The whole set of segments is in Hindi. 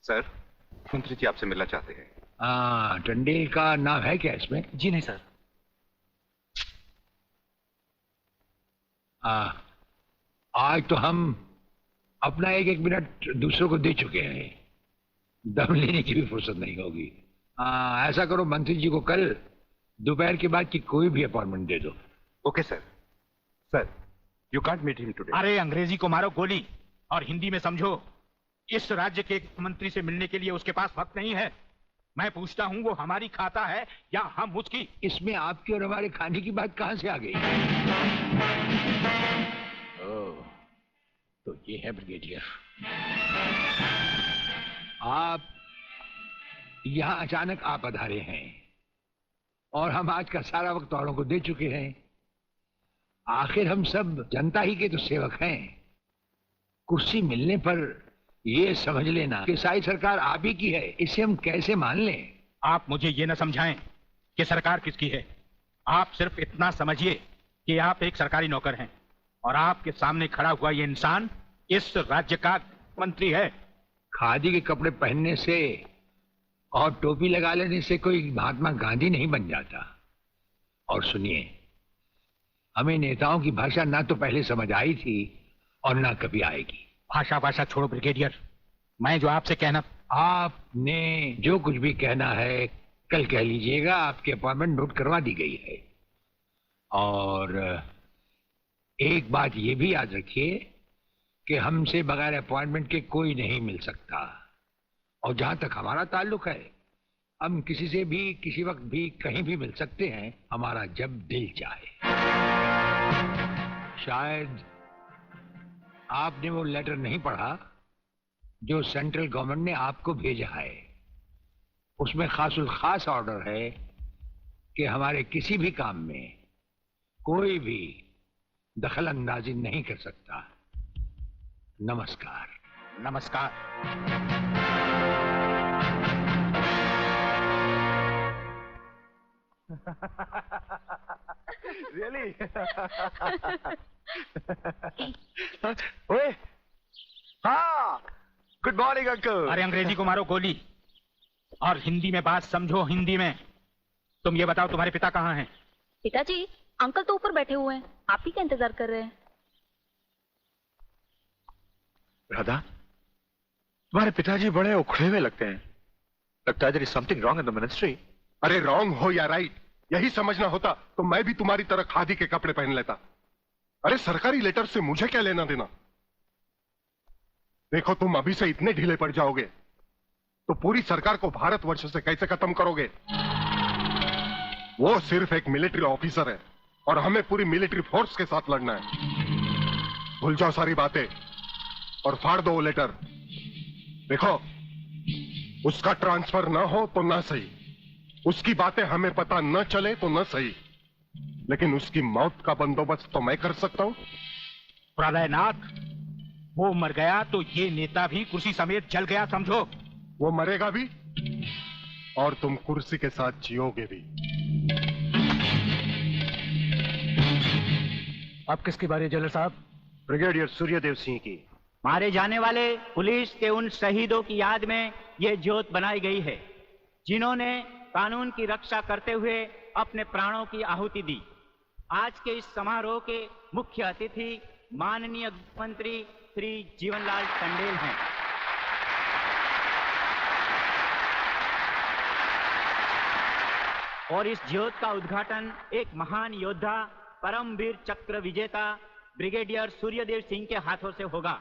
सर, मंत्री जी आपसे मिलना चाहते हैं। टंडेल का नाम है क्या इसमें? जी नहीं सर। आज तो हम अपना एक एक मिनट दूसरों को दे चुके हैं, दम लेने की भी फुर्सत नहीं होगी। ऐसा करो, मंत्री जी को कल दोपहर के बाद की कोई भी अपॉइंटमेंट दे दो। Okay sir. Sir, you can't meet him today. अरे अंग्रेजी को मारो गोली और हिंदी में समझो। इस राज्य के मंत्री से मिलने के लिए उसके पास वक्त नहीं है। मैं पूछता हूँ वो हमारी खाता है या हम उसकी? इसमें आपकी और हमारे खाने की बात कहां से आ गई? तो ये है ब्रिगेडियर, आप यहां अचानक आप पधारे हैं और हम आज का सारा वक्त औरों को दे चुके हैं। आखिर हम सब जनता ही के तो सेवक हैं। कुर्सी मिलने पर ये समझ लेना कि सारी सरकार आप ही की है, इसे हम कैसे मान लें? आप मुझे ये न समझाएं कि सरकार किसकी है। आप सिर्फ इतना समझिए कि आप एक सरकारी नौकर हैं और आपके सामने खड़ा हुआ ये इंसान इस राज्य का मंत्री है। खादी के कपड़े पहनने से और टोपी लगा लेने से कोई महात्मा गांधी नहीं बन जाता। और सुनिए, हमें नेताओं की भाषा ना तो पहले समझ आई थी और ना कभी आएगी। भाषा छोड़ो ब्रिगेडियर, मैं जो आपसे कहना। आपने जो कुछ भी कहना है कल कह लीजिएगा, आपकी अपॉइंटमेंट नोट करवा दी गई है। और एक बात ये भी याद रखिए कि हमसे बगैर अपॉइंटमेंट के कोई नहीं मिल सकता। और जहां तक हमारा ताल्लुक है, हम किसी से भी किसी वक्त भी कहीं भी मिल सकते हैं, हमारा जब दिल चाहे। शायद आपने वो लेटर नहीं पढ़ा जो सेंट्रल गवर्नमेंट ने आपको भेजा है। उसमें खासुल खास ऑर्डर है कि हमारे किसी भी काम में कोई भी दखल अंदाजी नहीं कर सकता। नमस्कार। नमस्कार। Really? ओए, हाँ, गुड मॉर्निंग अंकल। अरे अंग्रेजी को मारो गोली और हिंदी में बात समझो। हिंदी में तुम ये बताओ, तुम्हारे पिता कहाँ हैं? पिताजी, अंकल तो ऊपर बैठे हुए हैं, आप ही का इंतजार कर रहे हैं। राधा, तुम्हारे पिताजी बड़े उखड़े हुए लगते हैं। लगता है there is something wrong in the ministry। अरे रॉन्ग हो या राइट, यही समझना होता तो मैं भी तुम्हारी तरह खादी के कपड़े पहन लेता। अरे सरकारी लेटर से मुझे क्या लेना देना? देखो, तुम अभी से इतने ढीले पड़ जाओगे तो पूरी सरकार को भारतवर्ष से कैसे खत्म करोगे? वो सिर्फ एक मिलिट्री ऑफिसर है और हमें पूरी मिलिट्री फोर्स के साथ लड़ना है। भूल जाओ सारी बातें और फाड़ दो वो लेटर। देखो, उसका ट्रांसफर ना हो तो ना सही, उसकी बातें हमें पता न चले तो न सही, लेकिन उसकी मौत का बंदोबस्त तो मैं कर सकता हूं। प्रलयनाथ, वो मर गया तो ये नेता भी कुर्सी समेत जल गया, समझो। वो मरेगा भी और तुम कुर्सी के साथ जियोगे भी। अब किसकी बारी जनरल साहब? ब्रिगेडियर सूर्यदेव सिंह की। मारे जाने वाले पुलिस के उन शहीदों की याद में ये ज्योत बनाई गई है जिन्होंने कानून की रक्षा करते हुए अपने प्राणों की आहुति दी। आज के इस समारोह के मुख्य अतिथि माननीय मंत्री श्री जीवनलाल टंडेल हैं। और इस ज्योत का उद्घाटन एक महान योद्धा, परमवीर चक्र विजेता ब्रिगेडियर सूर्यदेव सिंह के हाथों से होगा।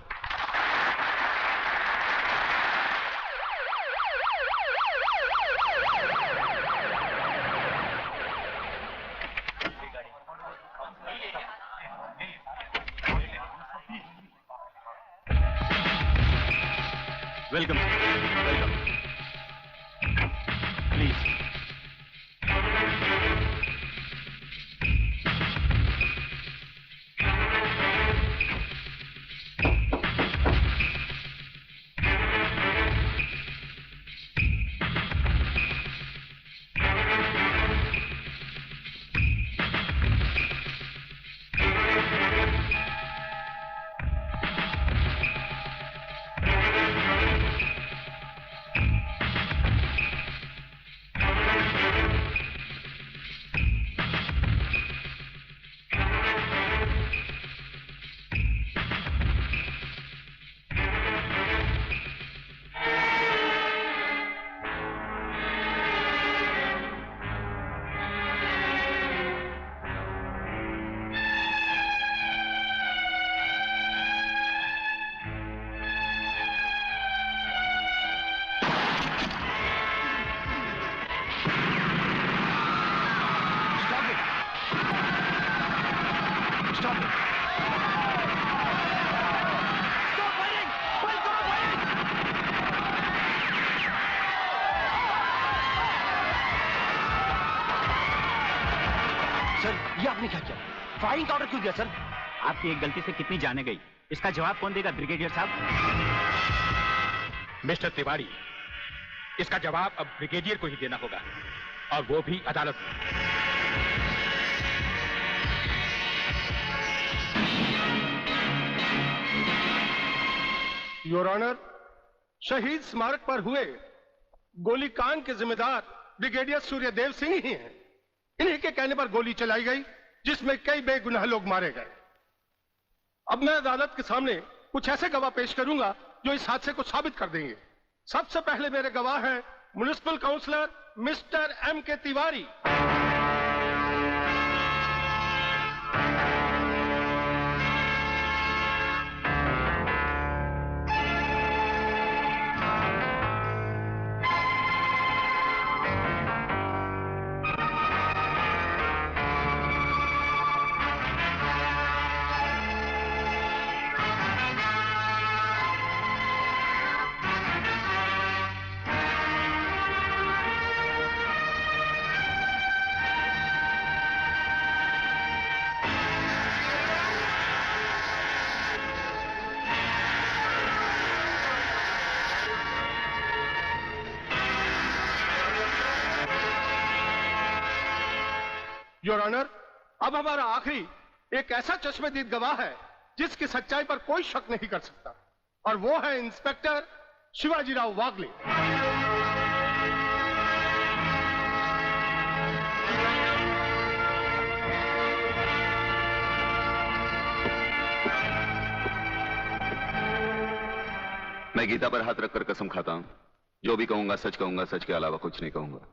Welcome, welcome. प्लीज। सर, ये आपने क्या किया? फायरिंग का ऑर्डर क्यों दिया सर? आपकी एक गलती से कितनी जाने गई, इसका जवाब कौन देगा ब्रिगेडियर साहब? मिस्टर तिवारी, इसका जवाब अब ब्रिगेडियर को ही देना होगा, और वो भी अदालत में। योर ऑनर, शहीद स्मारक पर हुए गोलीकांड के जिम्मेदार ब्रिगेडियर सूर्यदेव सिंह ही हैं। इन्हीं के कहने पर गोली चलाई गई, जिसमें कई बेगुनाह लोग मारे गए। अब मैं अदालत के सामने कुछ ऐसे गवाह पेश करूंगा जो इस हादसे को साबित कर देंगे। सबसे पहले मेरे गवाह हैं municipal councillor mister M.K. Tiwari. Your honour, अब हमारा आखिरी एक ऐसा चश्मदीद गवाह है जिसकी सच्चाई पर कोई शक नहीं कर सकता, और वो है इंस्पेक्टर शिवाजीराव वागले। मैं गीता पर हाथ रखकर कसम खाता हूं, जो भी कहूंगा, सच के अलावा कुछ नहीं कहूंगा।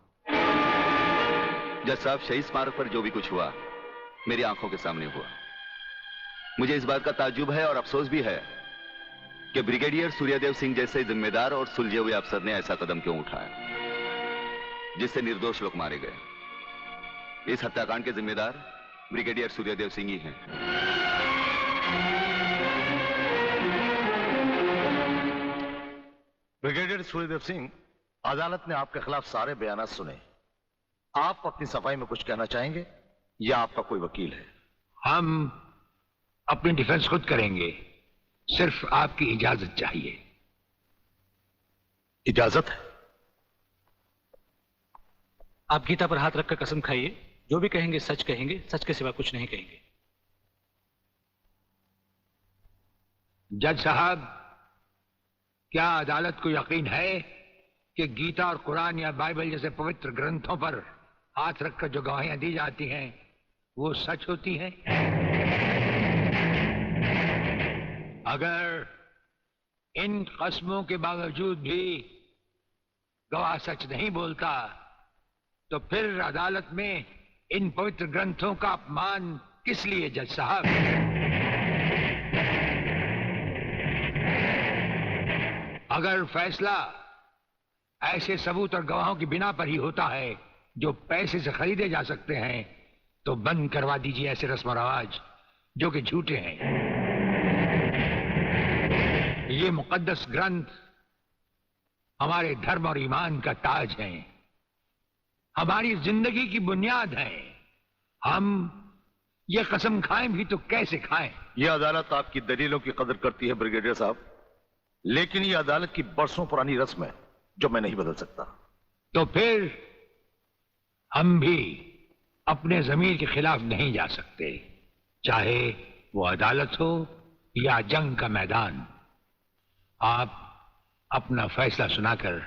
जज साहब, शहीद स्मारक पर जो भी कुछ हुआ मेरी आंखों के सामने हुआ। मुझे इस बात का ताज्जुब है और अफसोस भी है कि ब्रिगेडियर सूर्यदेव सिंह जैसे जिम्मेदार और सुलझे हुए अफसर ने ऐसा कदम क्यों उठाया जिससे निर्दोष लोग मारे गए। इस हत्याकांड के जिम्मेदार ब्रिगेडियर सूर्यदेव सिंह ही हैं। ब्रिगेडियर सूर्यदेव सिंह, अदालत ने आपके खिलाफ सारे बयान सुने। आप अपनी सफाई में कुछ कहना चाहेंगे या आपका कोई वकील है? हम अपनी डिफेंस खुद करेंगे, सिर्फ आपकी इजाजत चाहिए। इजाजत है? आप गीता पर हाथ रखकर कसम खाइए, जो भी कहेंगे, सच के सिवा कुछ नहीं कहेंगे। जज साहब, क्या अदालत को यकीन है कि गीता और कुरान या बाइबल जैसे पवित्र ग्रंथों पर हाथ रखकर जो गवाहियां दी जाती हैं वो सच होती हैं? अगर इन कस्मों के बावजूद भी गवाह सच नहीं बोलता तो फिर अदालत में इन पवित्र ग्रंथों का अपमान किस लिए जज साहब? अगर फैसला ऐसे सबूत और गवाहों की बिना पर ही होता है जो पैसे से खरीदे जा सकते हैं, तो बंद करवा दीजिए ऐसे रस्म रवाज जो कि झूठे हैं। ये मुकद्दस ग्रंथ हमारे धर्म और ईमान का ताज है, हमारी जिंदगी की बुनियाद है। हम ये कसम खाएं भी तो कैसे खाएं? यह अदालत आपकी दलीलों की कदर करती है ब्रिगेडियर साहब, लेकिन यह अदालत की बरसों पुरानी रस्म है जो मैं नहीं बदल सकता। तो फिर हम भी अपने जमीर के खिलाफ नहीं जा सकते, चाहे वो अदालत हो या जंग का मैदान। आप अपना फैसला सुनाकर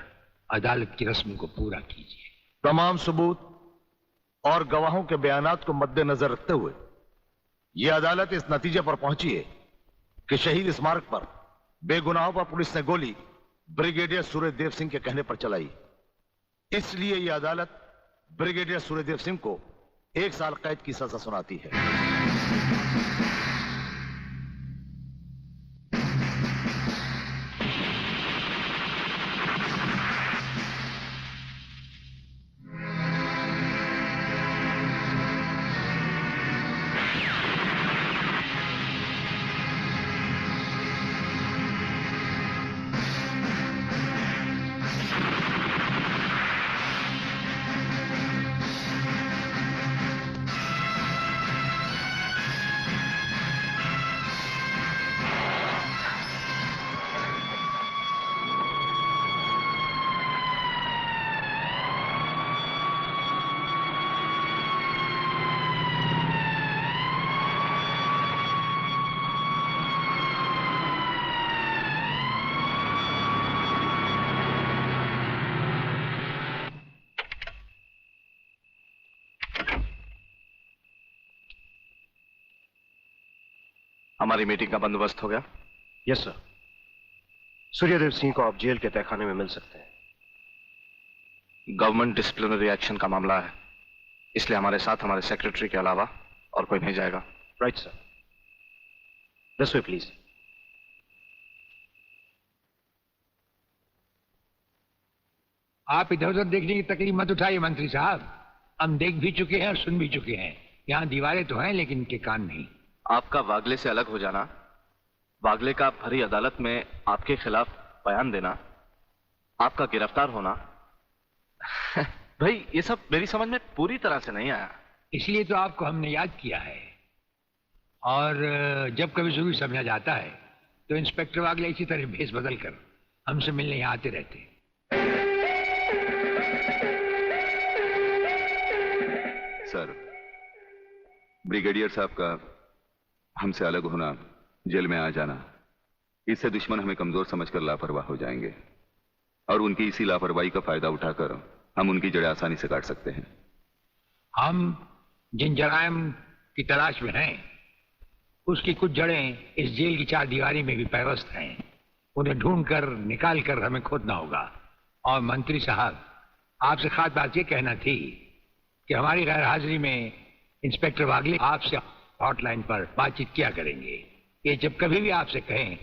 अदालत की रस्म को पूरा कीजिए। तमाम सबूत और गवाहों के बयानात को मद्देनजर रखते हुए यह अदालत इस नतीजे पर पहुंची है कि शहीद स्मारक पर बेगुनाहों पर पुलिस ने गोली ब्रिगेडियर सूर्यदेव सिंह के कहने पर चलाई। इसलिए यह अदालत ब्रिगेडियर सूर्यदेव सिंह को 1 साल कैद की सजा सुनाती है। हमारी मीटिंग का बंदोबस्त हो गया? Yes sir. सूर्यदेव सिंह को आप जेल के तहखाने में मिल सकते हैं। गवर्नमेंट डिसिप्लिनरी एक्शन का मामला है, इसलिए हमारे साथ हमारे सेक्रेटरी के अलावा और कोई नहीं जाएगा। Right sir. This way please. आप इधर उधर देखने की तकलीफ मत उठाइए मंत्री साहब, हम देख भी चुके हैं और सुन भी चुके हैं। यहाँ दीवारें तो हैं लेकिन इनके कान नहीं। आपका वागले से अलग हो जाना, वागले का भरी अदालत में आपके खिलाफ बयान देना, आपका गिरफ्तार होना भाई ये सब मेरी समझ में पूरी तरह से नहीं आया। इसलिए तो आपको हमने याद किया है। और जब कभी जरूरी समझा जाता है तो इंस्पेक्टर वागले इसी तरह भेस बदल कर हमसे मिलने यहाँ आते रहते। सर, ब्रिगेडियर साहब का हमसे अलग होना, जेल में आ जाना, इससे दुश्मन हमें कमजोर समझकर लापरवाह हो जाएंगे और उनकी इसी लापरवाही का फायदा उठाकर हम उनकी जड़ें आसानी से काट सकते हैं। हम जिन जराइम की तलाश में हैं, उसकी कुछ जड़ें इस जेल की चार दीवारी में भी पैवस्त हैं। उन्हें ढूंढकर निकाल कर हमें खोदना होगा। और मंत्री साहब, आपसे खास बात ये कहना थी कि हमारी गैर हाजिरी में इंस्पेक्टर वागले आपसे हॉटलाइन पर बातचीत किया करेंगे। ये जब कभी भी आपसे कहें,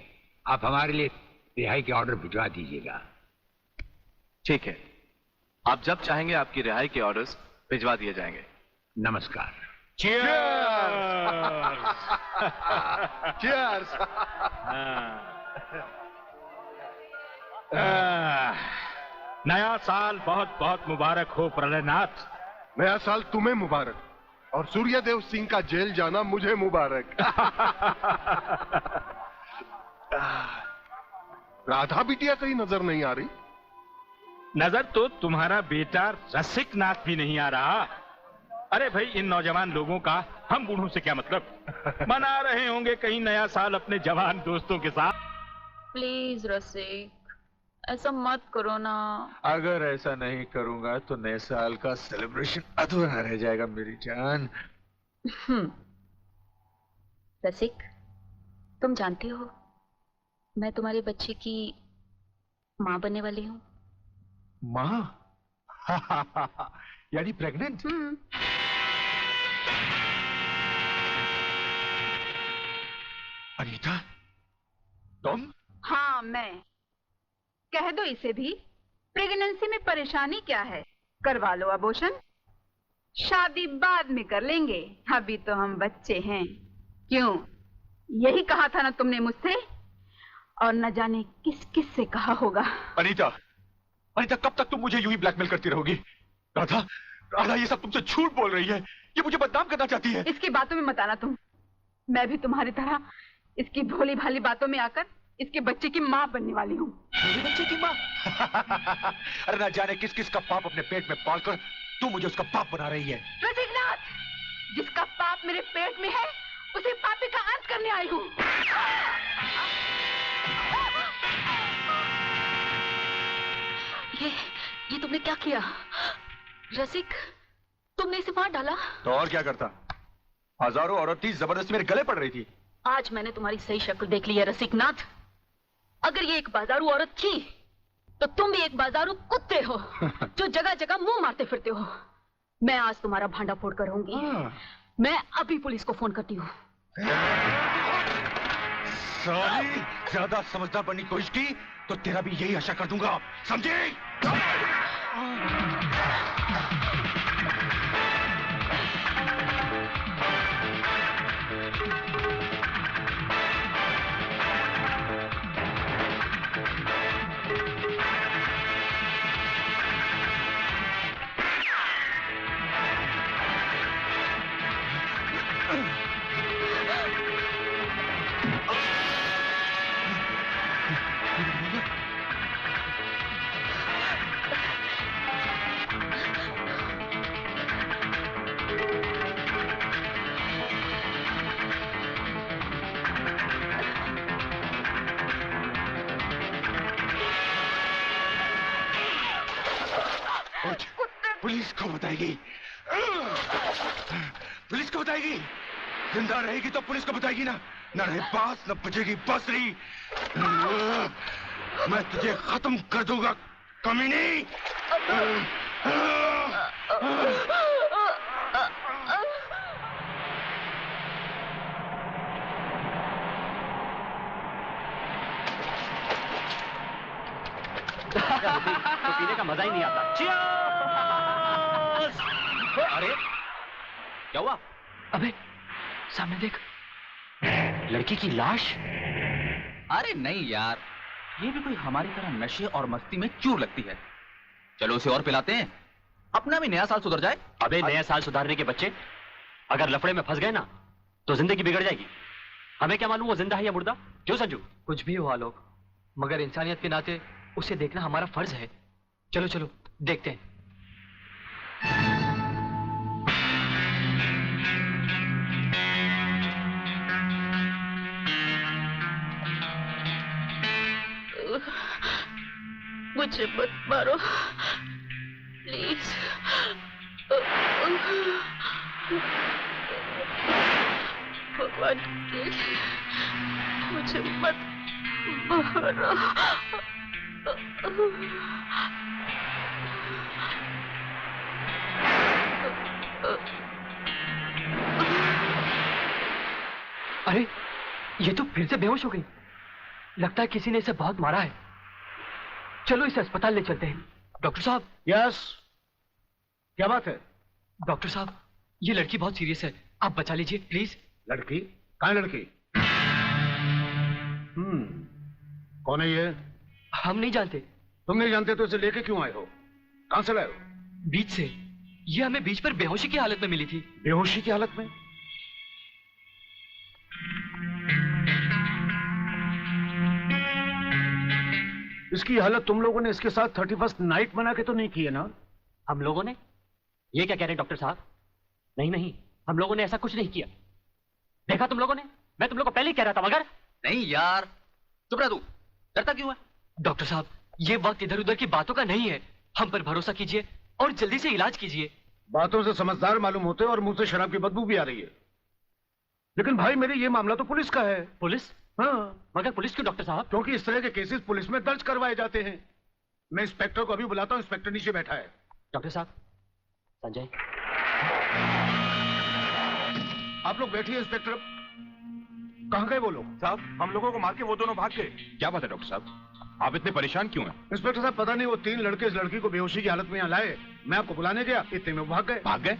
आप हमारे लिए रिहाई के ऑर्डर भिजवा दीजिएगा। ठीक है, आप जब चाहेंगे आपकी रिहाई के ऑर्डर्स भिजवा दिए जाएंगे। नमस्कार। Cheers! नया साल बहुत बहुत मुबारक हो प्रलयनाथ। नया साल तुम्हें मुबारक और सूर्यदेव सिंह का जेल जाना मुझे मुबारक। राधा बिटिया कहीं नजर नहीं आ रही। नजर तो तुम्हारा बेटा रसिक नाथ भी नहीं आ रहा। अरे भाई, इन नौजवान लोगों का हम बूढ़ों से क्या मतलब? मना रहे होंगे कहीं नया साल अपने जवान दोस्तों के साथ। प्लीज रसिक, ऐसा मत करो ना। अगर ऐसा नहीं करूंगा तो नए साल का सेलिब्रेशन अधूरा रह जाएगा मेरी जान। रसिक, तुम जानते हो मैं तुम्हारे बच्चे की माँ बनने वाली हूँ। माँ? यानी प्रेग्नेंट? अनीता, तुम? हाँ, मैं। कह दो इसे भी, प्रेगनेंसी में परेशानी क्या है, करवा लो अबॉर्शन। शादी बाद में कर लेंगे, अभी तो हम बच्चे हैं। क्यों, यही कहा था ना तुमने मुझसे? और न जाने किस किस से कहा होगा। अनीता, अनीता, कब तक तुम मुझे यूं ही ब्लैकमेल करती रहोगी? राधा, राधा ये सब तुमसे झूठ बोल रही है। ये मुझे बदनाम करना चाहती है। इसकी बातों में मत आना तुम। मैं भी तुम्हारी तरह इसकी भोली भाली बातों में आकर इसके बच्चे की माँ बनने वाली हूँ। मेरे बच्चे की माँ? अरे ना जाने किस किस का पाप अपने पेट में पालकर तू मुझे उसका पाप बना रही है। रसिकनाथ, जिसका पाप मेरे पेट में है, उसे पापी का अंत करने आई हूँ। ये तुमने क्या किया? रसिक, तुमने इसे मार डाला? तो और क्या करता? हजारों औरतें जबरदस्ती मेरे गले पड़ रही थी। आज मैंने तुम्हारी सही शक्ल देख ली है रसिकनाथ। अगर ये एक बाजारू औरत थी तो तुम भी एक बाजारू कुत्ते हो जो जगह जगह मुंह मारते फिरते हो। मैं आज तुम्हारा भांडा फोड़ कर रहूंगी। मैं अभी पुलिस को फोन करती हूँ। साली, ज्यादा समझदार बनने की कोशिश की तो तेरा भी यही आशा कर दूंगा, समझे? पुलिस को बताएगी, पुलिस को बताएगी। जिंदा रहेगी तो पुलिस को बताएगी ना। न रहे बांस न बजेगी बांसुरी। मैं तुझे खत्म कर दूंगा कमीनी। तो पीने का मजा ही नहीं आता। अरे क्या हुआ? अबे सामने देख, लड़की की लाश। अरे नहीं यार, ये भी कोई हमारी तरह नशे और मस्ती में चूर लगती है। चलो उसे और पिलाते हैं, अपना भी नया साल सुधर जाए। अबे नया साल सुधारने के बच्चे अगर लफड़े में फंस गए ना तो जिंदगी बिगड़ जाएगी। हमें क्या मालूम वो जिंदा है या मुर्दा? क्यों संजू? कुछ भी हुआ लोग, मगर इंसानियत के नाते उसे देखना हमारा फर्ज है। चलो चलो देखते हैं। मुझे मत मारो प्लीज। भगवान के लिए मुझे मत मारो। अरे ये तो फिर से बेहोश हो गई। लगता है किसी ने इसे बहुत मारा है। चलो इसे अस्पताल ले चलते हैं। डॉक्टर साहब। यस, क्या बात है? डॉक्टर साहब, ये लड़की बहुत सीरियस है, आप बचा लीजिए प्लीज। लड़की? कहाँ है लड़की? कौन है ये? हम नहीं जानते। तुम नहीं जानते तो इसे लेके क्यों आए हो? कहां से लाए हो? बीच से। ये हमें बीच पर बेहोशी की हालत में मिली थी। बेहोशी की हालत में? इसकी हालत तुम लोगों ने इसके साथ 31st नाइट बना के तो नहीं की है ना? हम लोगों ने? ये क्या कह रहे हैं डॉक्टर साहब? नहीं नहीं, हम लोगों ने ऐसा कुछ नहीं किया। देखा तुम लोगों ने? मैं तुम लोगों को पहले ही कह रहा था। मगर नहीं यार, चुप रह तू, डरता क्यों है? डॉक्टर साहब, ये वक्त इधर उधर की बातों का नहीं है। हम पर भरोसा कीजिए और जल्दी से इलाज कीजिए। बातों से समझदार मालूम होते और मुंह से शराब की बदबू भी आ रही है। लेकिन भाई मेरे ये मामला तो पुलिस का है। पुलिस? हाँ। मगर पुलिस क्यों डॉक्टर साहब? क्योंकि इस तरह के केसेस पुलिस में दर्ज करवाए जाते हैं। मैं इंस्पेक्टर को अभी बुलाता हूँ। इंस्पेक्टर नीचे बैठा है। डॉक्टर साहब, संजय। आप लोग बैठिए। इंस्पेक्टर, कहाँ गए वो लोग? साहब, हम लोगों को मार के वो दोनों भाग गए। क्या बात है डॉक्टर साहब, आप इतने परेशान क्यों हैं? इंस्पेक्टर साहब, पता नहीं वो 3 लड़के इस लड़की को बेहोशी की हालत में यहाँ लाए। मैं आपको बुलाने गया, इतने में वो भाग गए। भाग गए?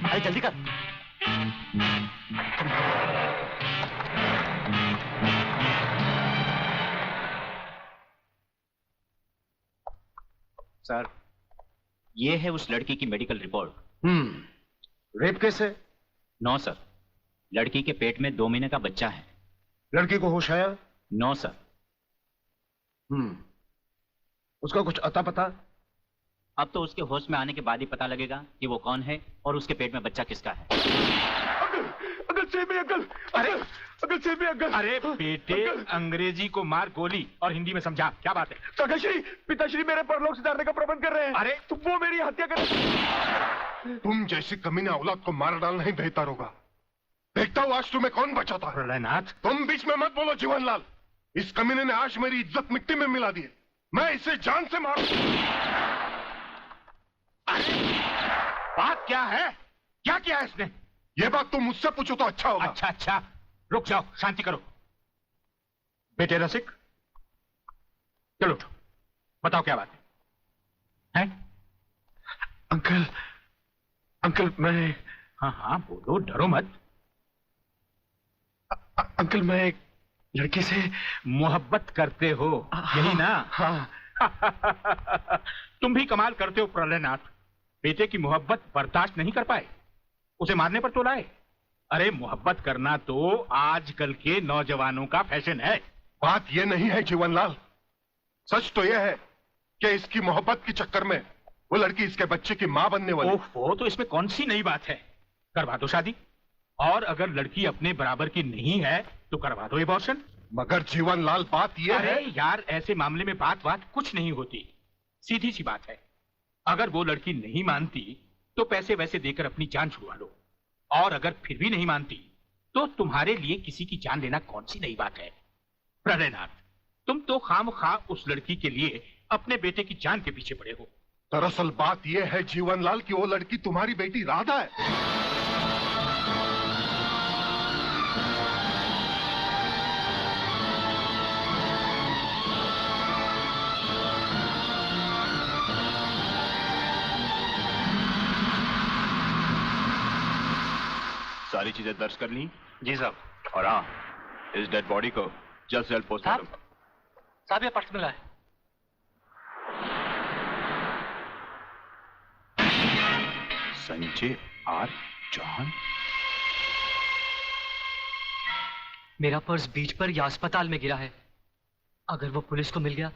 अरे जल्दी कर। सर, ये है उस लड़की की मेडिकल रिपोर्ट। रेप केस है? नो सर, लड़की के पेट में 2 महीने का बच्चा है। लड़की को होश आया? No sir. उसका कुछ अता पता? अब तो उसके होश में आने के बाद ही पता लगेगा कि वो कौन है और उसके पेट में बच्चा किसका है। Uncle save me uncle. अरे अंकल सेव मी अंकल। अरे बेटे, अंग्रेजी को मार गोली और हिंदी में समझा। क्या बात है? काकाश्री, पिताश्री मेरे परलोक सिधारने का प्रबंध कर रहे हैं। अरे तुम वो मेरी हत्या कर। तुम जैसी कमीना औलाद को मार डालना ही बेहतर होगा। देखता हूँ आज तुम्हें कौन बचाता है। प्रलयनाथ, तुम बीच में मत बोलो जीवनलाल। इस कमीने ने आज मेरी इज्जत मिट्टी में मिला दी है। मैं इसे जान से मारू। बात क्या है? क्या किया है इसने? ये बात तुम मुझसे पूछो तो अच्छा होगा। अच्छा अच्छा, रुक जाओ, शांति करो। बेटे रसिक, चलो उठो, बताओ क्या बात है? अंकल, अंकल मैं। हाँ हाँ बोलो, डरो मत। अंकल मैं एक लड़की से मोहब्बत करते हो, यही ना? हाँ। तुम भी कमाल करते हो प्रलयनाथ। बेटे की मोहब्बत बर्दाश्त नहीं कर पाए, उसे मारने पर तो लाए। अरे मोहब्बत करना तो आजकल के नौजवानों का फैशन है। बात यह नहीं है जीवनलाल, सच तो यह है कि इसकी मोहब्बत के चक्कर में वो लड़की इसके बच्चे की मां बनने वाली। ओहो, तो इसमें कौन सी नई बात है? करवा दो शादी। और अगर लड़की अपने बराबर की नहीं है तो करवा दो एबॉर्शन। मगर जीवनलाल बात यह है। अरे यार, ऐसे मामले में बात कुछ नहीं होती। सीधी सी बात है, अगर वो लड़की नहीं मानती तो पैसे वैसे देकर अपनी जान छुड़वा लो, और अगर फिर भी नहीं मानती तो तुम्हारे लिए किसी की जान लेना कौन सी नई बात है। प्रलयनाथ, तुम तो खामखा उस लड़की के लिए अपने बेटे की जान के पीछे पड़े हो। दरअसल बात यह है जीवनलाल कि वो लड़की तुम्हारी बेटी राधा है। सारी चीजें दर्ज कर ली? जी साहब। और हाँ, इस डेड बॉडी को जल्द से जल्द पोस्टमार्टम। साहब, ये पर्स मिला है। संजय आर चौहान। मेरा पर्स बीच पर या अस्पताल में गिरा है। अगर वो पुलिस को मिल गया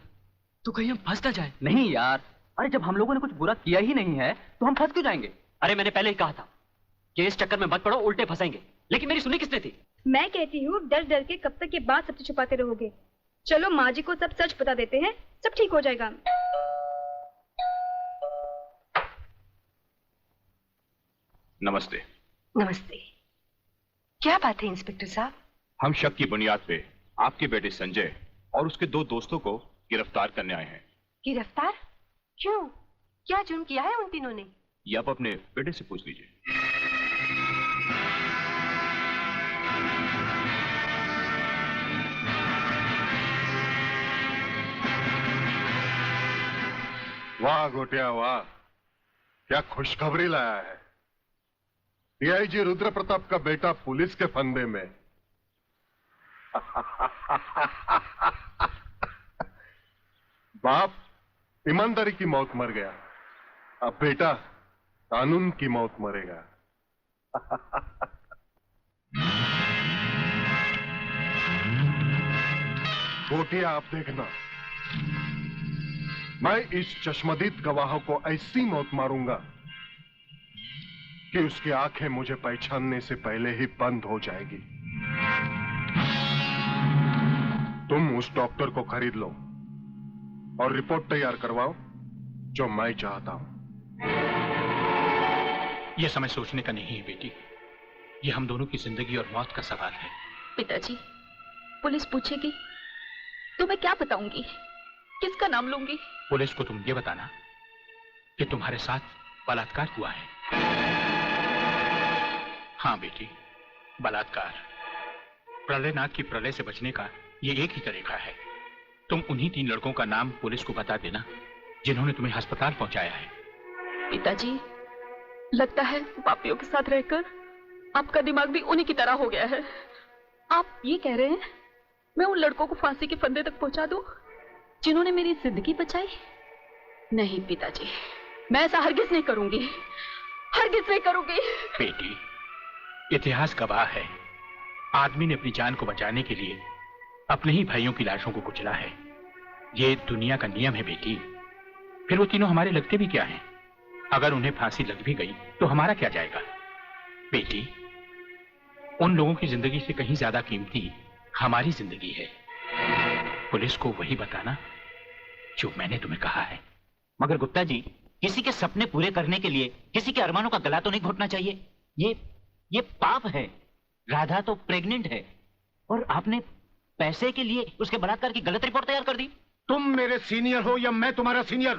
तो कहीं हम फंस ना जाए। नहीं यार, अरे जब हम लोगों ने कुछ बुरा किया ही नहीं है तो हम फंस क्यों जाएंगे? अरे मैंने पहले ही कहा था कि इस चक्कर में मत पड़ो, उल्टे फंसेंगे। लेकिन मेरी सुनी किसने थी? मैं कहती हूँ डर डर के कब तक ये बात सबसे छुपाते रहोगे। चलो माँ जी को सब सच बता देते हैं, सब ठीक हो जाएगा। नमस्ते। नमस्ते। क्या बात है इंस्पेक्टर साहब? हम शक की बुनियाद पे आपके बेटे संजय और उसके 2 दोस्तों को गिरफ्तार करने आए हैं। गिरफ्तार? क्यों? क्या जुर्म किया है उन तीनों ने? ये आप अपने बेटे से पूछ लीजिए। वाह गोटिया वाह, क्या खुशखबरी लाया है। डीआईजी रुद्र प्रताप का बेटा पुलिस के फंदे में। बाप ईमानदारी की मौत मर गया, अब बेटा कानून की मौत मरेगा। गोटिया आप देखना, मैं इस चश्मदीद गवाह को ऐसी मौत मारूंगा कि उसकी आंखें मुझे पहचानने से पहले ही बंद हो जाएगी। तुम उस डॉक्टर को खरीद लो और रिपोर्ट तैयार करवाओ जो मैं चाहता हूं। यह समय सोचने का नहीं है बेटी, यह हम दोनों की जिंदगी और मौत का सवाल है। पिताजी, पुलिस पूछेगी तो मैं क्या बताऊंगी, किसका नाम लूंगी? पुलिस को तुम ये बताना कि तुम्हारे साथ बलात्कार हुआ है। हाँ बेटी, बलात्कार। प्रलयनाथ की प्रलय से बचने का ये एक ही तरीका है। तुम उन्हीं 3 लड़कों का नाम पुलिस को बता देना जिन्होंने तुम्हें अस्पताल पहुंचाया है। पिताजी, लगता है पापियों के साथ रहकर आपका दिमाग भी उन्हीं की तरह हो गया है। आप ये कह रहे हैं मैं उन लड़कों को फांसी के फंदे तक पहुंचा दूं जिन्होंने मेरी जिंदगी बचाई? नहीं पिताजी, मैं ऐसा हरगिज नहीं करूंगी, हरगिज नहीं करूंगी। बेटी, इतिहास गवाह है, आदमी ने अपनी जान को बचाने के लिए अपने ही भाइयों की लाशों को कुचला है। ये दुनिया का नियम है बेटी। फिर वो तीनों हमारे लगते भी क्या हैं? अगर उन्हें फांसी लग भी गई तो हमारा क्या जाएगा? बेटी, उन लोगों की जिंदगी से कहीं ज्यादा कीमती हमारी जिंदगी है। पुलिस को वही बताना जो मैंने तुम्हें कहा है। मगर गुप्ता जी, किसी के सपने पूरे करने के लिए किसी के अरमानों का गला तो नहीं घोटना चाहिए। ये पाप है। राधा तो प्रेग्नेंट है और आपने पैसे के लिए उसके बलात्कार की गलत रिपोर्ट तैयार कर दी। तुम मेरे सीनियर हो या मैं तुम्हारा सीनियर,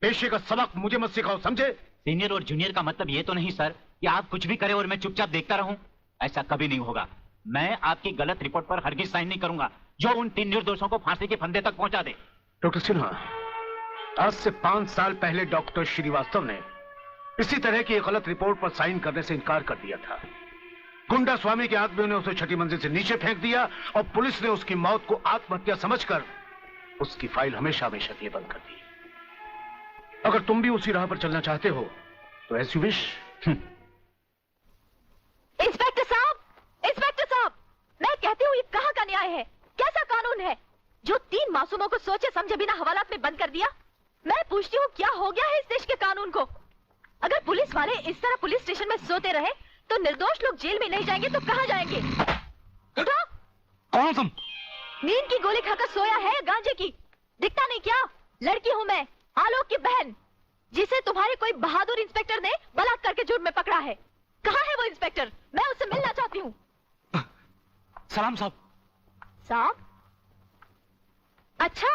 पेशे का सबक मुझे मत सिखाओ, समझे? सीनियर और जूनियर का मतलब ये तो नहीं सर कि आप कुछ भी करें और मैं चुपचाप देखता रहूं। ऐसा कभी नहीं होगा। मैं आपकी गलत रिपोर्ट पर हरगिज साइन नहीं करूंगा जो उन 3 निर्दोषों को फांसी के फंदे तक पहुंचा दे। डॉक्टर सिन्हा, आज से 5 साल पहले डॉक्टर श्रीवास्तव ने इसी तरह की एक गलत रिपोर्ट पर साइन करने से इनकार कर दिया था। गुंडा स्वामी के आदमियों ने उसे 6ठी मंजिल से नीचे फेंक दिया और पुलिस ने उसकी मौत को आत्महत्या समझकर उसकी फाइल हमेशा हमेशा के लिए बंद कर दी। अगर तुम भी उसी राह पर चलना चाहते हो तो एज यू विश। इंस्पेक्टर साहब, मैं कहती हूँ ये कहाँ का न्याय है? कैसा कानून है जो 3 मासूमों को सोचे समझे बिना हवालात में बंद कर दिया? मैं पूछती हूँ क्या हो गया है इस देश के कानून को? अगर पुलिस वाले इस तरह पुलिस स्टेशन में सोते रहे तो निर्दोष लोग जेल में नहीं जाएंगे तो कहाँ जाएंगे? उठो! कौन तुम? नींद की गोली खाकर सोया है या गांजे की? दिखता नहीं क्या? लड़की हूँ मैं, आलोक की बहन, जिसे तुम्हारे कोई बहादुर इंस्पेक्टर ने बलात्कार के जुर्म में पकड़ा है। कहाँ है वो इंस्पेक्टर? मैं उससे मिलना चाहती हूँ। सलाम साहब। साहब? अच्छा,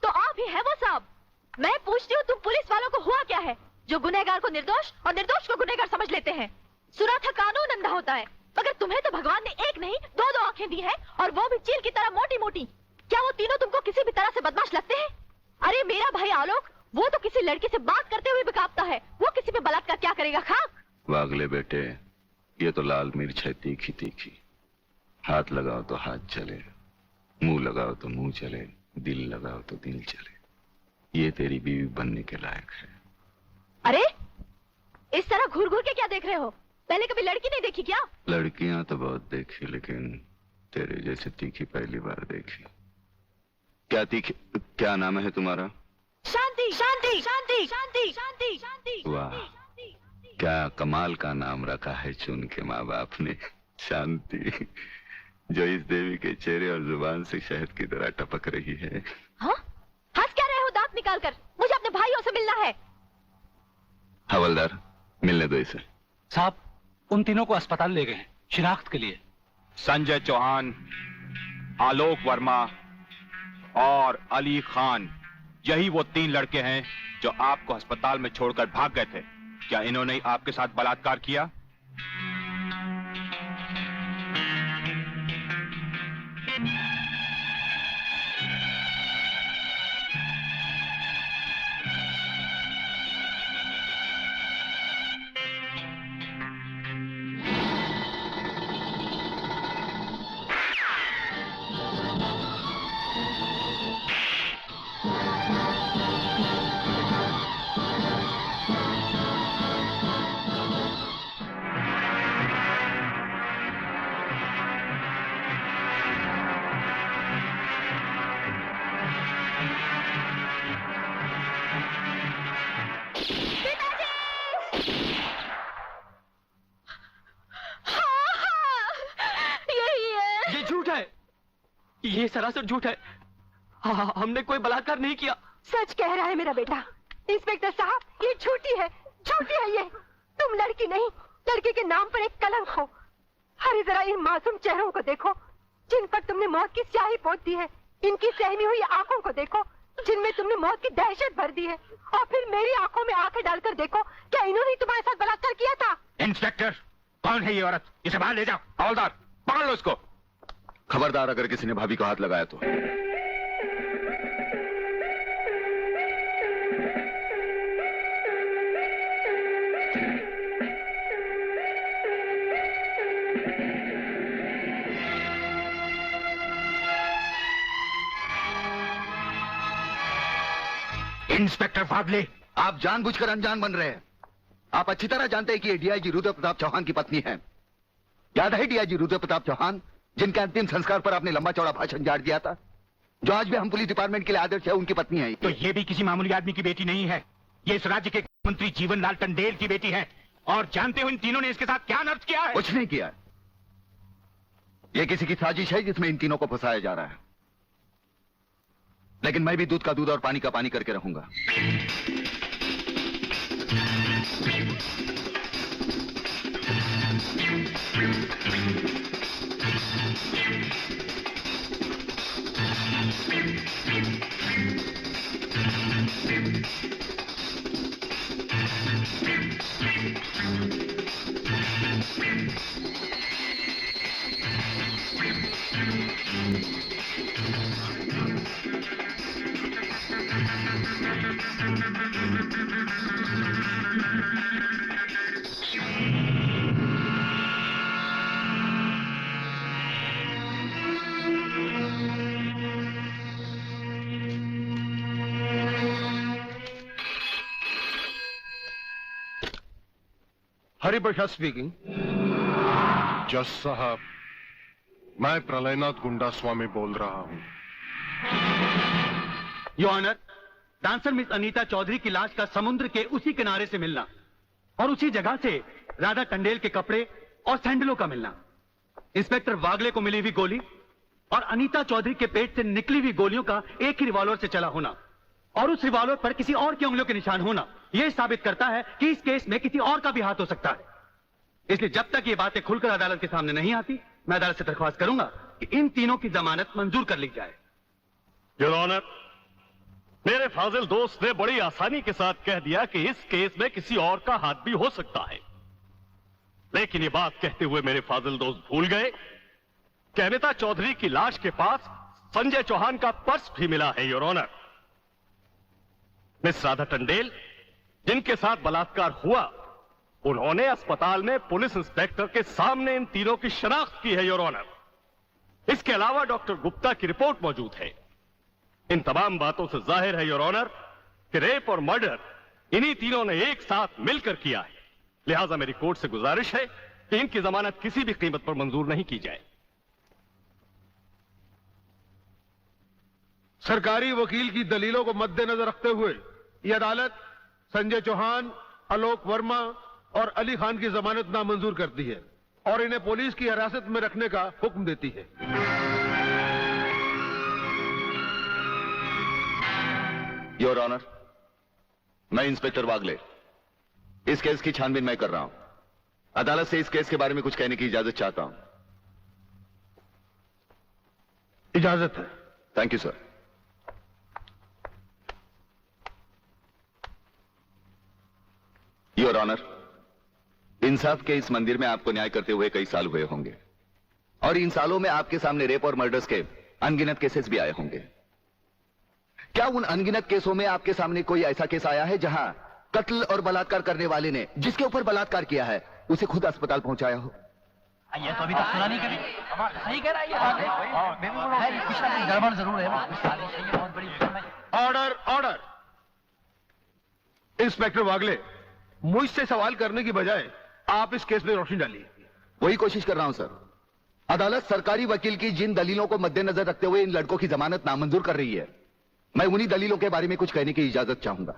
तो आप ही है वो साहब। मैं पूछती हूँ, तुम पुलिस वालों को हुआ क्या है जो गुनहगार को निर्दोष और निर्दोष को गुनहगार समझ लेते हैं? सुना था कानून अंधा होता है, मगर तुम्हें तो भगवान ने एक नहीं दो दो आंखें दी है, और वो भी चील की तरह मोटी मोटी। क्या वो तीनों तुमको किसी भी तरह से बदमाश लगते हैं? अरे मेरा भाई आलोक, वो तो किसी लड़की से बात करते हुए भी कांपता है, वो किसी पे बलात्कार क्या करेगा? खाक। वागले बेटे, ये तो लाल मिर्च है तीखी तीखी। हाथ लगाओ तो हाथ चले, मुंह लगाओ तो मुंह चले, दिल लगाओ तो दिल चले। ये तेरी बीवी बनने के लायक है। अरे इस तरह घूर घूर के क्या देख रहे हो? पहले कभी लड़की नहीं देखी क्या? लड़कियां तो बहुत देखी, लेकिन तेरे जैसे तीखी पहली बार देखी। क्या तीखी? क्या नाम है तुम्हारा? शांति शांति शांति शांति शांति शांति। वाह, क्या कमाल का नाम रखा है चुन के माँ बाप ने, शांति, जो इस देवी के चेहरे और जुबान से शहद की तरह टपक रही है। हाँ? हंस क्या रहे हो दांत निकाल कर? मुझे अपने भाइयों से मिलना है। हवलदार, मिलने दो इसे। साहब, उन तीनों को अस्पताल ले गए हैं शिनाख्त के लिए। संजय चौहान, आलोक वर्मा और अली खान, यही वो 3 लड़के हैं जो आपको अस्पताल में छोड़कर भाग गए थे। क्या इन्होंने आपके साथ बलात्कार किया? ये सरासर झूठ है। हाँ, हमने कोई बलात्कार नहीं किया। सच कह रहा है मेरा बेटा। इंस्पेक्टर साहब, ये झूठी है ये। तुम लड़की नहीं, लड़की के नाम पर एक कलंक हो। अरे जरा इन मासूम चेहरों को देखो जिन पर तुमने मौत की स्याही पोत दी है। इनकी सहमी हुई आंखों को देखो जिनमें तुमने मौत की दहशत भर दी है। और फिर मेरी आंखों में आंखें डालकर देखो, क्या इन्होंने तुम्हारे साथ बलात्कार किया था? इंस्पेक्टर, कौन है ये औरत? इसे बाहर ले जाओ। हवलदार, पकड़ लो इसको। खबरदार, अगर किसी ने भाभी को हाथ लगाया तो। इंस्पेक्टर फागले, आप जानबूझकर अनजान बन रहे हैं। आप अच्छी तरह जानते हैं कि ये डीआईजी रुद्र प्रताप चौहान की पत्नी है। याद है डीआईजी रुद्र प्रताप चौहान, जिनके अंतिम संस्कार पर आपने लंबा चौड़ा भाषण झाड़ दिया था, जो आज भी हम पुलिस डिपार्टमेंट के लिए आदर्श है, उनकी पत्नी है। तो ये भी किसी मामूली आदमी की बेटी नहीं है। ये इस राज्य के मंत्री जीवन लाल टंडेल की बेटी है। और जानते हो इन तीनों ने इसके साथ क्या नर्क किया है? कुछ नहीं किया। ये किसी की साजिश है जिसमें इन तीनों को फंसाया जा रहा है। लेकिन मैं भी दूध का दूध और पानी का पानी करके रहूंगा। हरिप्रसाद स्पीकिंग। जज साहब, मैं प्रलयनाथ गुंडा स्वामी बोल रहा हूं। Your honour, dancer miss Anita Chaudhary की लाश का समुद्र के उसी किनारे से मिलना और उसी जगह से राधा टंडेल के कपड़े और सैंडलों का मिलना, इंस्पेक्टर वागले को मिली हुई गोली और अनीता चौधरी के पेट से निकली हुई गोलियों का एक ही रिवॉल्वर से चला होना और उस रिवॉल्वर पर किसी और की उंगलियों के निशान होना यह साबित करता है कि इस केस में किसी और का भी हाथ हो सकता है। इसलिए जब तक ये बातें खुलकर अदालत के सामने नहीं आती, मैं अदालत से दरख्वास्त करूंगा कि इन तीनों की जमानत मंजूर कर ली जाए। योर ऑनर, मेरे फाजिल दोस्त ने बड़ी आसानी के साथ कह दिया कि इस केस में किसी और का हाथ भी हो सकता है, लेकिन ये बात कहते हुए मेरे फाजिल दोस्त भूल गए कि अनीता चौधरी की लाश के पास संजय चौहान का पर्स भी मिला है। Your honour, miss Radha Tandel जिनके साथ बलात्कार हुआ, उन्होंने अस्पताल में पुलिस इंस्पेक्टर के सामने इन तीनों की शनाख्त की है। योर ऑनर, इसके अलावा डॉक्टर गुप्ता की रिपोर्ट मौजूद है। इन तमाम बातों से जाहिर है योर ऑनर कि रेप और मर्डर इन्हीं तीनों ने एक साथ मिलकर किया है। लिहाजा मेरी कोर्ट से गुजारिश है कि इनकी जमानत किसी भी कीमत पर मंजूर नहीं की जाए। सरकारी वकील की दलीलों को मद्देनजर रखते हुए यह अदालत संजय चौहान, आलोक वर्मा और अली खान की जमानत नामंजूर करती है और इन्हें पुलिस की हिरासत में रखने का हुक्म देती है। योर ऑनर, मैं इंस्पेक्टर वागले इस केस की छानबीन मैं कर रहा हूं। अदालत से इस केस के बारे में कुछ कहने की इजाजत चाहता हूं। इजाजत है। Thank you sir. Your honour, इंसाफ के इस मंदिर में आपको न्याय करते हुए कई साल हुए होंगे और इन सालों में आपके सामने रेप और मर्डर्स के अनगिनत केसेस भी आए होंगे। क्या उन अनगिनत केसों में आपके सामने कोई ऐसा केस आया है जहां कत्ल और बलात्कार करने वाले ने जिसके ऊपर बलात्कार किया है उसे खुद अस्पताल पहुंचाया हो? ये तो अभी तक सुना नहीं कभी। सही कह रहा है ये कुछ ना गड़बड़ जरूर है। बहुत बड़ी ऑर्डर, ऑर्डर। इंस्पेक्टर वागले, मुझसे सवाल करने की बजाय आप इस केस में रोशनी डालिए। वही कोशिश कर रहा हूं सर। अदालत सरकारी वकील की जिन दलीलों को मद्देनजर रखते हुए इन लड़कों की जमानत नामंजूर कर रही है, मैं उन्हीं दलीलों के बारे में कुछ कहने की इजाजत चाहूंगा।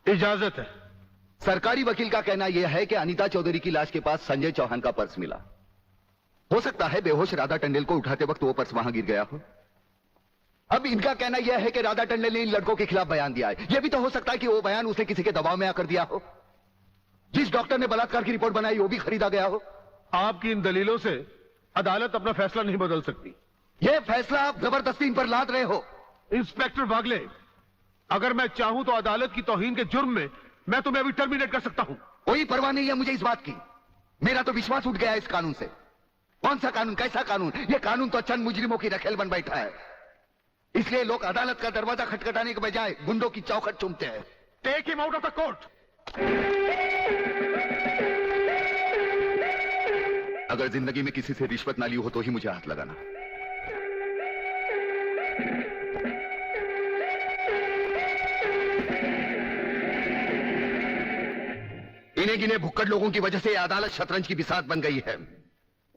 इजाजत है। सरकारी वकील का कहना यह है कि अनीता चौधरी की लाश के पास संजय चौहान का पर्स मिला। हो सकता है बेहोश राधा टंडेल को उठाते वक्त वो पर्स वहां गिर गया हो। अब इनका कहना यह है कि राधा टंडेल ने इन लड़कों के खिलाफ बयान दिया है। यह भी तो हो सकता है कि वो बयान उसे किसी के दबाव में आकर दिया हो। जिस डॉक्टर ने बलात्कार की रिपोर्ट बनाई वो भी खरीदा गया हो। आपकी इन दलीलों से अदालत अपना फैसला नहीं बदल सकती। यह फैसला आप जबरदस्ती इन पर लाद रहे हो। इंस्पेक्टर वागले, अगर मैं चाहूं तो अदालत की तौहीन के जुर्म में मैं तुम्हें अभी टर्मिनेट कर सकता हूं। कोई परवाह नहीं है मुझे इस बात की। मेरा तो विश्वास उठ गया इस कानून से। कौन सा कानून, कैसा कानून? यह कानून तो चंद मुजरिमों की रखेल बन बैठा है। इसलिए लोग अदालत का दरवाजा खटखटाने के बजाय गुंडों की चौखट चूमते हैं। Take him out of the court. अगर जिंदगी में किसी से रिश्वत ना ली हो तो ही मुझे हाथ लगाना। इन्हें गिने भुक्कड़ लोगों की वजह से अदालत शतरंज की बिसात बन गई है,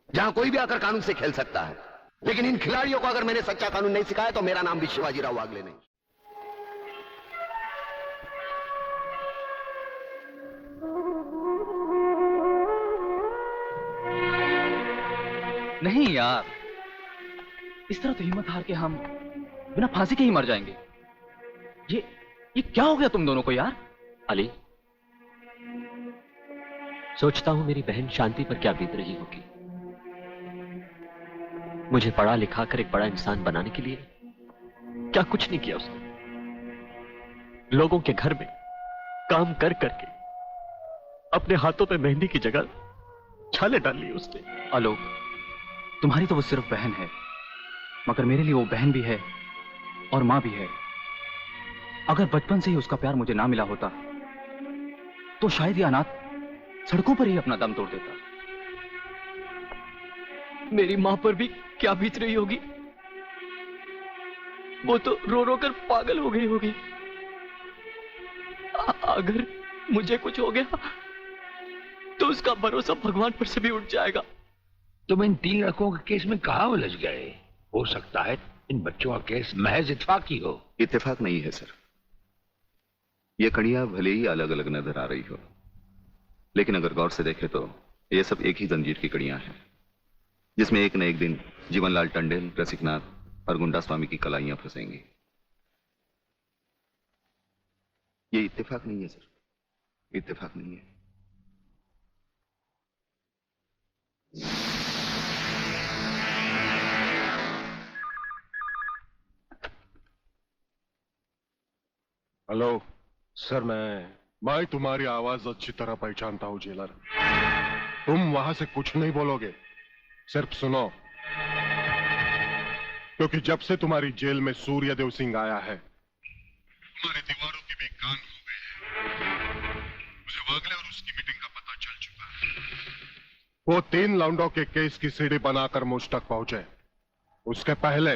जहां कोई भी आकर कानून से खेल सकता है। लेकिन इन खिलाड़ियों को अगर मैंने सच्चा कानून नहीं सिखाया तो मेरा नाम भी शिवाजी राव वागले नहीं। नहीं यार, इस तरह तो हिम्मत हार के हम बिना फांसी के ही मर जाएंगे। ये क्या हो गया तुम दोनों को यार? अली, सोचता हूं मेरी बहन शांति पर क्या बीत रही होगी। मुझे पढ़ा लिखा कर एक बड़ा इंसान बनाने के लिए क्या कुछ नहीं किया उसने। लोगों के घर में काम कर करके अपने हाथों पे मेहंदी की जगह छाले डाल ली उसने। आलोक, तुम्हारी तो वो सिर्फ बहन है, मगर मेरे लिए वो बहन भी है और मां भी है। अगर बचपन से ही उसका प्यार मुझे ना मिला होता तो शायद ये अनाथ सड़कों पर ही अपना दम तोड़ देता। मेरी मां पर भी क्या बीत रही होगी। वो तो रो रो कर पागल हो गई होगी। अगर मुझे कुछ हो गया तो उसका भरोसा भगवान पर से भी उठ जाएगा। तुम इन 3 लड़कों के केस में कहां उलझ गए? हो सकता है इन बच्चों का केस महज इत्तेफाकी हो। इत्तेफाक नहीं है सर। ये कड़ियां भले ही अलग अलग नजर आ रही हो, लेकिन अगर गौर से देखें तो ये सब एक ही जंजीर की कड़ियां हैं। जिसमें एक न एक दिन जीवनलाल टंडन, रसिकनाथ और गुंडा स्वामी की कलाइयां फंसेंगी। ये इत्तेफाक नहीं है सर, इत्तेफाक नहीं है। हेलो सर, मैं तुम्हारी आवाज अच्छी तरह पहचानता हूं जेलर। तुम वहां से कुछ नहीं बोलोगे, सिर्फ सुनो, क्योंकि जब से तुम्हारी जेल में सूर्यदेव सिंह आया है तुम्हारी दीवारों के भी कान हो गए हैं। मुझे वागले और उसकी मीटिंग का पता चल चुका है। वो 3 लौंडों के केस की सीढ़ी बनाकर मुझ तक पहुंचे, उसके पहले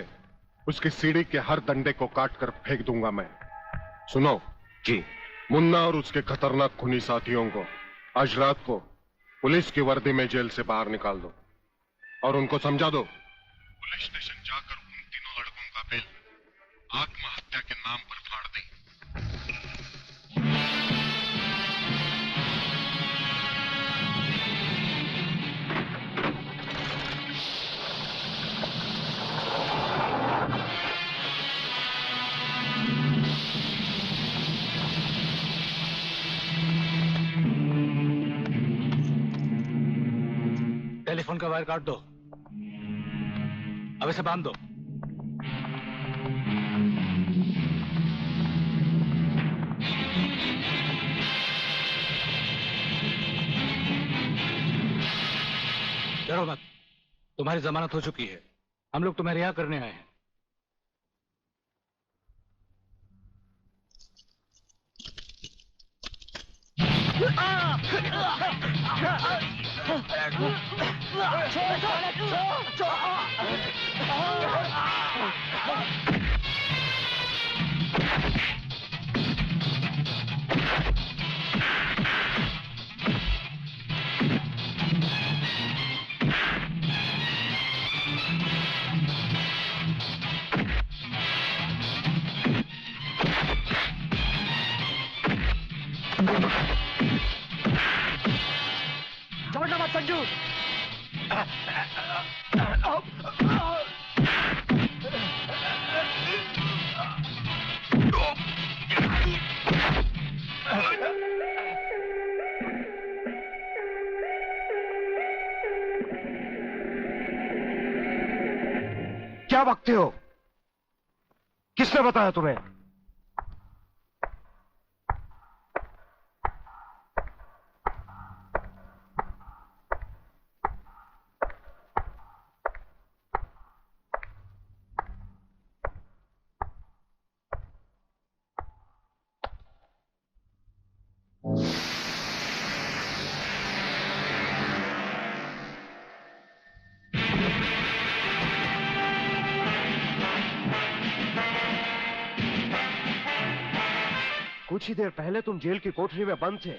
उसकी सीढ़ी के हर डंडे को काटकर फेंक दूंगा मैं। सुनो जी, मुन्ना और उसके खतरनाक खूनी साथियों को आज रात को पुलिस की वर्दी में जेल से बाहर निकाल दो और उनको समझा दो पुलिस स्टेशन जाकर उन तीनों लड़कों का बिल आत्महत्या के नाम पर फाड़ दें। टेलीफोन का वायर काट दो, अब इसे बांध दो। डरो मत, तुम्हारी जमानत हो चुकी है, हम लोग तुम्हें रिहा करने आए हैं। छोड़ना मत संजू। क्या बकते हो? किसने बताया तुम्हें? कुछ ही देर पहले तुम जेल की कोठरी में बंद थे,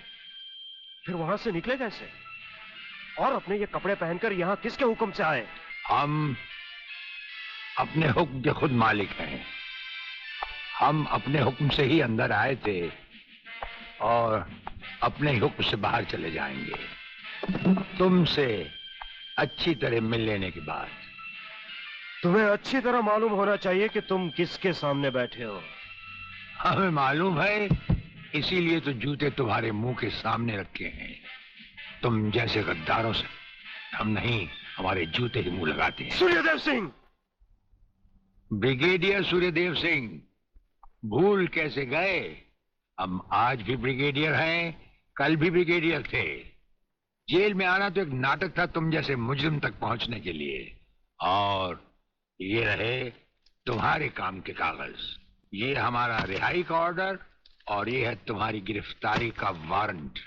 फिर वहां से निकले कैसे? और अपने ये कपड़े पहनकर यहाँ किसके हुक्म से आए? हम अपने हुक्म के खुद मालिक हैं। हम अपने हुक्म से ही अंदर आए थे और अपने हुक्म से बाहर चले जाएंगे। तुमसे अच्छी तरह मिल लेने के बाद। तुम्हें अच्छी तरह मालूम होना चाहिए कि तुम किसके सामने बैठे हो। हमें मालूम है, इसीलिए तो जूते तुम्हारे मुंह के सामने रखे हैं। तुम जैसे गद्दारों से हम नहीं, हमारे जूते ही मुंह लगाते हैं। सूर्यदेव सिंह! ब्रिगेडियर सूर्यदेव सिंह, भूल कैसे गए? हम आज भी ब्रिगेडियर हैं, कल भी ब्रिगेडियर थे। जेल में आना तो एक नाटक था तुम जैसे मुजरिम तक पहुंचने के लिए। और ये रहे तुम्हारे काम के कागज। ये हमारा रिहाई का ऑर्डर और ये है तुम्हारी गिरफ्तारी का वारंट।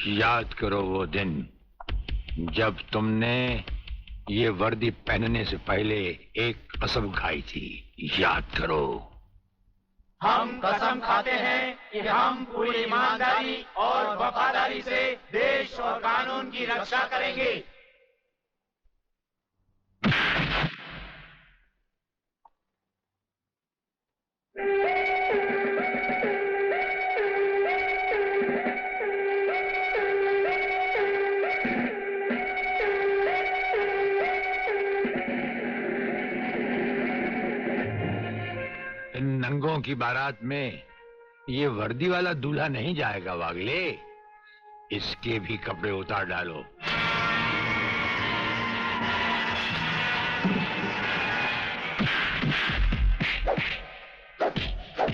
याद करो वो दिन जब तुमने ये वर्दी पहनने से पहले एक कसम खाई थी। याद करो। हम कसम खाते हैं कि हम पूरी ईमानदारी और वफादारी से देश और कानून की रक्षा करेंगे। इन नंगों की बारात में ये वर्दी वाला दूल्हा नहीं जाएगा वागले। इसके भी कपड़े उतार डालो।